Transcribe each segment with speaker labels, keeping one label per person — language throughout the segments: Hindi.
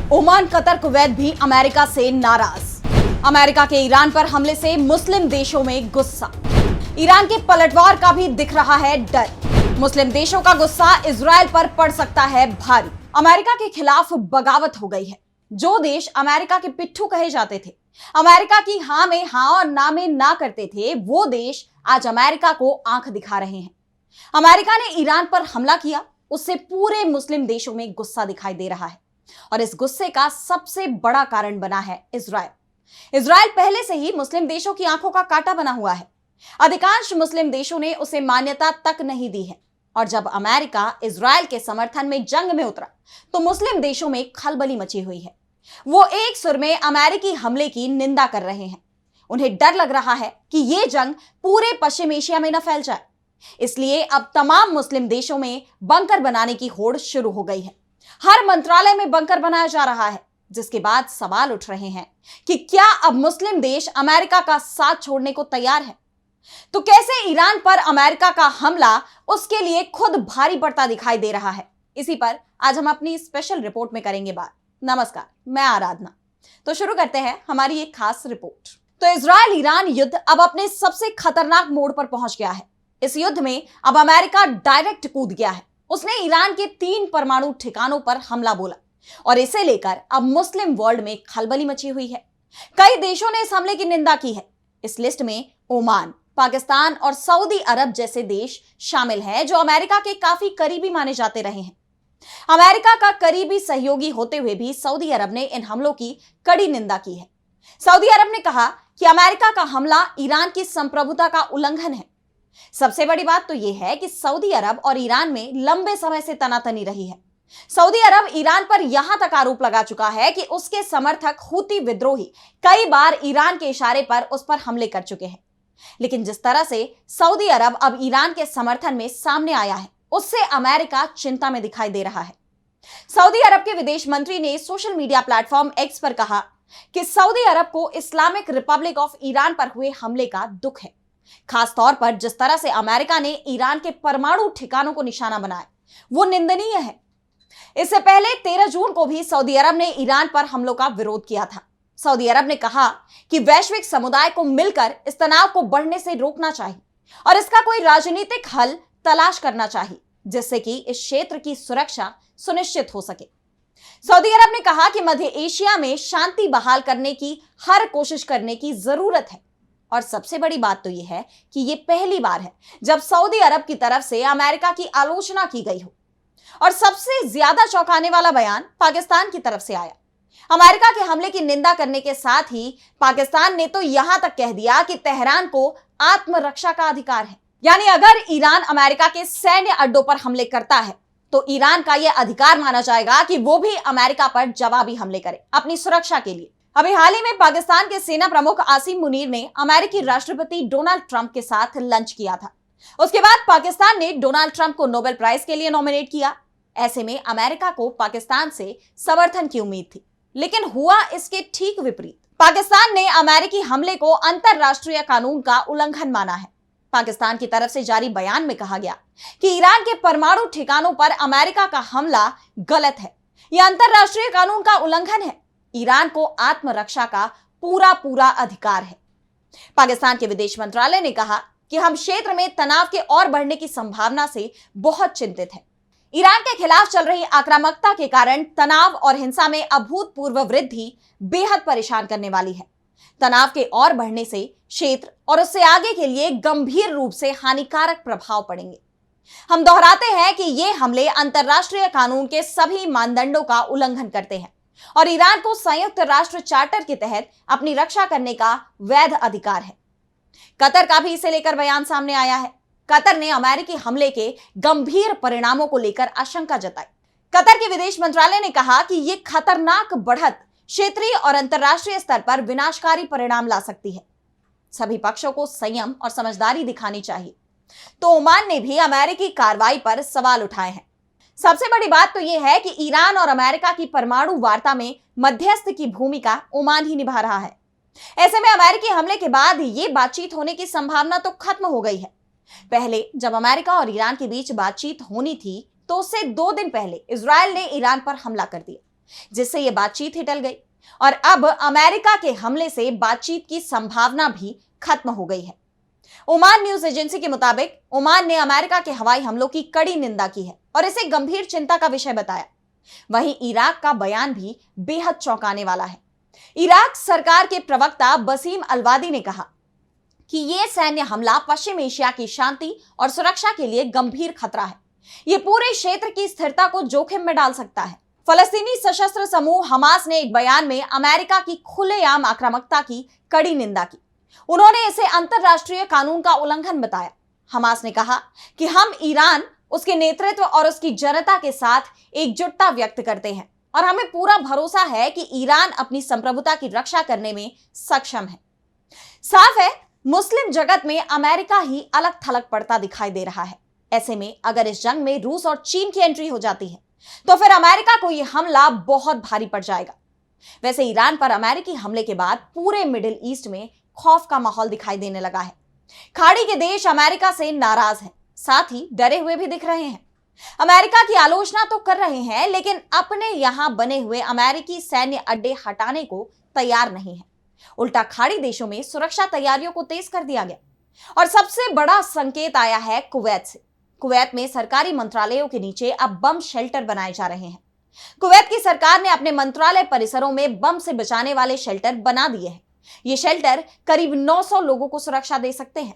Speaker 1: ओमान, कतर, कुवैत भी अमेरिका से नाराज। अमेरिका के ईरान पर हमले से मुस्लिम देशों में गुस्सा। ईरान के पलटवार का भी दिख रहा है डर। मुस्लिम देशों का गुस्सा इजराइल पर पड़ सकता है भारी। अमेरिका के खिलाफ बगावत हो गई है। जो देश अमेरिका के पिट्ठू कहे जाते थे, अमेरिका की हां में हां और ना में ना करते थे, वो देश आज अमेरिका को आंख दिखा रहे हैं। अमेरिका ने ईरान पर हमला किया, उससे पूरे मुस्लिम देशों में गुस्सा दिखाई दे रहा है और इस गुस्से का सबसे बड़ा कारण बना है इजराइल। इजराइल पहले से ही मुस्लिम देशों की आंखों का कांटा बना हुआ है। अधिकांश मुस्लिम देशों ने उसे मान्यता तक नहीं दी है और जब अमेरिका इजराइल के समर्थन में जंग में उतरा तो मुस्लिम देशों में खलबली मची हुई है। वो एक सुर में अमेरिकी हमले की निंदा कर रहे हैं। उन्हें डर लग रहा है कि यह जंग पूरे पश्चिम एशिया में न फैल जाए, इसलिए अब तमाम मुस्लिम देशों में बंकर बनाने की होड़ शुरू हो गई है। हर मंत्रालय में बंकर बनाया जा रहा है, जिसके बाद सवाल उठ रहे हैं कि क्या अब मुस्लिम देश अमेरिका का साथ छोड़ने को तैयार है? तो कैसे ईरान पर अमेरिका का हमला उसके लिए खुद भारी पड़ता दिखाई दे रहा है, इसी पर आज हम अपनी स्पेशल रिपोर्ट में करेंगे बात। नमस्कार, मैं आराधना। तो शुरू करते हैं हमारी एक खास रिपोर्ट। तो इजराइल ईरान युद्ध अब अपने सबसे खतरनाक मोड़ पर पहुंच गया है। इस युद्ध में अब अमेरिका डायरेक्ट कूद गया है। उसने ईरान के 3 परमाणु ठिकानों पर हमला बोला और इसे लेकर अब मुस्लिम वर्ल्ड में खलबली मची हुई है। कई देशों ने इस हमले की निंदा की है। इस लिस्ट में ओमान, पाकिस्तान और सऊदी अरब जैसे देश शामिल हैं, जो अमेरिका के काफी करीबी माने जाते रहे हैं। अमेरिका का करीबी सहयोगी होते हुए भी सऊदी अरब ने इन हमलों की कड़ी निंदा की है। सऊदी अरब ने कहा कि अमेरिका का हमला ईरान की संप्रभुता का उल्लंघन है। सबसे बड़ी बात तो यह है कि सऊदी अरब और ईरान में लंबे समय से तनातनी रही है। सऊदी अरब ईरान पर यहां तक आरोप लगा चुका है कि उसके समर्थक हूती विद्रोही कई बार ईरान के इशारे पर उस पर हमले कर चुके हैं। लेकिन जिस तरह से सऊदी अरब अब ईरान के समर्थन में सामने आया है, उससे अमेरिका चिंता में दिखाई दे रहा है। सऊदी अरब के विदेश मंत्री ने सोशल मीडिया प्लेटफॉर्म एक्स पर कहा कि सऊदी अरब को इस्लामिक रिपब्लिक ऑफ ईरान पर हुए हमले का दुख है। खास तौर पर जिस तरह से अमेरिका ने ईरान के परमाणु ठिकानों को निशाना बनाया, वो निंदनीय है। इससे पहले 13 जून को भी सऊदी अरब ने ईरान पर हमलों का विरोध किया था। सऊदी अरब ने कहा कि वैश्विक समुदाय को मिलकर इस तनाव को बढ़ने से रोकना चाहिए और इसका कोई राजनीतिक हल तलाश करना चाहिए, जिससे कि इस क्षेत्र की सुरक्षा सुनिश्चित हो सके। सऊदी अरब ने कहा कि मध्य एशिया में शांति बहाल करने की हर कोशिश करने की जरूरत है और सबसे बड़ी बात तो यह है कि यह पहली बार है जब सऊदी अरब की तरफ से अमेरिका की आलोचना की गई हो। और सबसे ज्यादा चौंकाने वाला बयान पाकिस्तान की तरफ से आया। अमेरिका के हमले की निंदा करने के साथ ही पाकिस्तान ने तो यहां तक कह दिया कि तेहरान को आत्मरक्षा का अधिकार है। यानी अगर ईरान अमेरिका के सैन्य अड्डों पर हमले करता है तो ईरान का यह अधिकार माना जाएगा कि वो भी अमेरिका पर जवाबी हमले करे अपनी सुरक्षा के लिए। अभी हाल ही में पाकिस्तान के सेना प्रमुख आसिम मुनीर ने अमेरिकी राष्ट्रपति डोनाल्ड ट्रंप के साथ लंच किया था। उसके बाद पाकिस्तान ने डोनाल्ड ट्रंप को नोबेल प्राइज के लिए नॉमिनेट किया। ऐसे में अमेरिका को पाकिस्तान से समर्थन की उम्मीद थी, लेकिन हुआ इसके ठीक विपरीत। पाकिस्तान ने अमेरिकी हमले को अंतरराष्ट्रीय कानून का उल्लंघन माना है। पाकिस्तान की तरफ से जारी बयान में कहा गया कि ईरान के परमाणु ठिकानों पर अमेरिका का हमला गलत है, यह अंतरराष्ट्रीय कानून का उल्लंघन है। ईरान को आत्मरक्षा का पूरा अधिकार है। पाकिस्तान के विदेश मंत्रालय ने कहा कि हम क्षेत्र में तनाव के और बढ़ने की संभावना से बहुत चिंतित हैं। ईरान के खिलाफ चल रही आक्रामकता के कारण तनाव और हिंसा में अभूतपूर्व वृद्धि बेहद परेशान करने वाली है। तनाव के और बढ़ने से क्षेत्र और उससे आगे के लिए गंभीर रूप से हानिकारक प्रभाव पड़ेंगे। हम दोहराते हैं कि ये हमले अंतरराष्ट्रीय कानून के सभी मानदंडों का उल्लंघन करते हैं और ईरान को संयुक्त राष्ट्र चार्टर के तहत अपनी रक्षा करने का वैध अधिकार है। कतर का भी इसे लेकर बयान सामने आया है। कतर ने अमेरिकी हमले के गंभीर परिणामों को लेकर आशंका जताई। कतर के विदेश मंत्रालय ने कहा कि यह खतरनाक बढ़त क्षेत्रीय और अंतरराष्ट्रीय स्तर पर विनाशकारी परिणाम ला सकती है। सभी पक्षों को संयम और समझदारी दिखानी चाहिए। तो ओमान ने भी अमेरिकी कार्रवाई पर सवाल उठाए हैं। सबसे बड़ी बात तो यह है कि ईरान और अमेरिका की परमाणु वार्ता में मध्यस्थ की भूमिका ओमान ही निभा रहा है। ऐसे में अमेरिकी हमले के बाद ये बातचीत होने की संभावना तो खत्म हो गई है। पहले जब अमेरिका और ईरान के बीच बातचीत होनी थी तो उससे 2 दिन पहले इजराइल ने ईरान पर हमला कर दिया। जिससे यह बातचीत ही टल गई और अब अमेरिका के हमले से बातचीत की संभावना भी खत्म हो गई है। ओमान न्यूज एजेंसी के मुताबिक ओमान ने अमेरिका के हवाई हमलों की कड़ी निंदा की है और इसे गंभीर चिंता का विषय बताया। वहीं इराक का बयान भी बेहद चौंकाने वाला है। इराक सरकार के प्रवक्ता बसीम अलवादी ने कहा कि यह सैन्य हमला पश्चिम एशिया की शांति और सुरक्षा के लिए गंभीर खतरा है। यह पूरे क्षेत्र की स्थिरता को जोखिम में डाल सकता है। फलस्तीनी सशस्त्र समूह हमास ने एक बयान में अमेरिका की खुलेआम आक्रामकता की कड़ी निंदा की। उन्होंने इसे अंतरराष्ट्रीय कानून का उल्लंघन बताया। हमास ने कहा कि हम ईरान, उसके नेतृत्व और उसकी जनता के साथ एकजुटता व्यक्त करते हैं और हमें पूरा भरोसा है कि ईरान अपनी संप्रभुता की रक्षा करने में सक्षम है। साफ है, मुस्लिम जगत में अमेरिका ही अलग थलग पड़ता दिखाई दे रहा है। ऐसे में अगर इस जंग में रूस और चीन की एंट्री हो जाती है तो फिर अमेरिका को यह हमला बहुत भारी पड़ जाएगा। वैसे ईरान पर अमेरिकी हमले के बाद पूरे मिडिल ईस्ट में खौफ का माहौल दिखाई देने लगा है। खाड़ी के देश अमेरिका से नाराज हैं, साथ ही डरे हुए भी दिख रहे हैं। अमेरिका की आलोचना तो कर रहे हैं, लेकिन अपने यहां बने हुए अमेरिकी सैन्य अड्डे हटाने को तैयार नहीं है। उल्टा खाड़ी देशों में सुरक्षा तैयारियों को तेज कर दिया गया और सबसे बड़ा संकेत आया है कुवैत से। कुवैत में सरकारी मंत्रालयों के नीचे अब बम शेल्टर बनाए जा रहे हैं। कुवैत की सरकार ने अपने मंत्रालय परिसरों में बम से बचाने वाले शेल्टर बना दिए हैं। ये शेल्टर करीब 900 लोगों को सुरक्षा दे सकते हैं।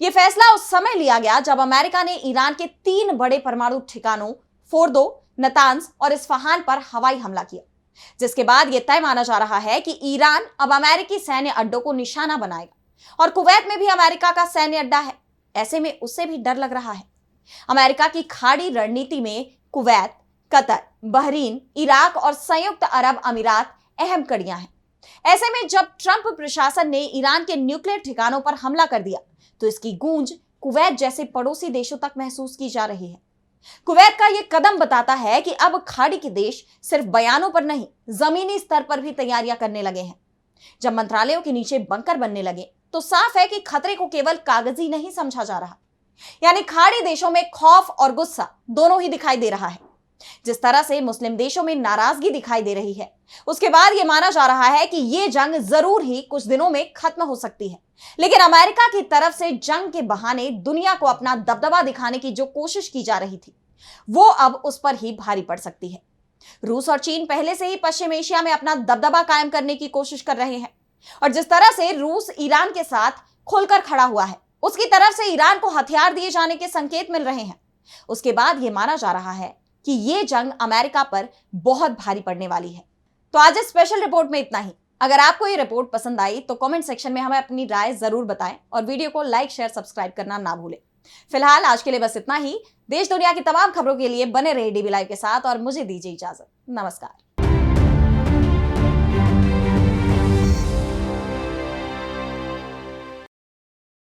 Speaker 1: यह फैसला उस समय लिया गया जब अमेरिका ने ईरान के 3 बड़े परमाणु ठिकानों फोर्दो, नतांज और इस्फहान पर हवाई हमला किया, जिसके बाद यह तय माना जा रहा है कि ईरान अब अमेरिकी सैन्य अड्डों को निशाना बनाएगा और कुवैत में भी अमेरिका का सैन्य अड्डा है। ऐसे में उससे भी डर लग रहा है। अमेरिका की खाड़ी रणनीति में कुवैत, कतर, बहरीन, इराक और संयुक्त अरब अमीरात अहम कड़ियां हैं। ऐसे में जब ट्रंप प्रशासन ने ईरान के न्यूक्लियर ठिकानों पर हमला कर दिया तो इसकी गूंज कुवैत जैसे पड़ोसी देशों तक महसूस की जा रही है। कुवैत का यह कदम बताता है कि अब खाड़ी के देश सिर्फ बयानों पर नहीं, जमीनी स्तर पर भी तैयारियां करने लगे हैं। जब मंत्रालयों के नीचे बंकर बनने लगे तो साफ है कि खतरे को केवल कागजी नहीं समझा जा रहा, यानी खाड़ी देशों में खौफ और गुस्सा दोनों ही दिखाई दे रहा है। जिस तरह से मुस्लिम देशों में नाराजगी दिखाई दे रही है, उसके बाद यह माना जा रहा है कि यह जंग जरूर ही कुछ दिनों में खत्म हो सकती है, लेकिन अमेरिका की तरफ से जंग के बहाने दुनिया को अपना दबदबा दिखाने की जो कोशिश की जा रही थी, वो अब उस पर ही भारी पड़ सकती है। रूस और चीन पहले से ही पश्चिम एशिया में अपना दबदबा कायम करने की कोशिश कर रहे हैं और जिस तरह से रूस ईरान के साथ खुलकर खड़ा हुआ है, उसकी तरफ से ईरान को हथियार दिए जाने के संकेत मिल रहे हैं। उसके बाद यह माना जा रहा है कि यह जंग अमेरिका पर बहुत भारी पड़ने वाली है। तो आज इस स्पेशल रिपोर्ट में इतना ही। अगर आपको ये रिपोर्ट पसंद आई तो कमेंट सेक्शन में हमें अपनी राय जरूर बताएं और वीडियो को लाइक, शेयर, सब्सक्राइब करना ना भूलें। फिलहाल आज के लिए बस इतना ही। देश दुनिया की तमाम खबरों के लिए बने रहिए डीबी लाइव के साथ और मुझे दीजिए इजाजत। नमस्कार।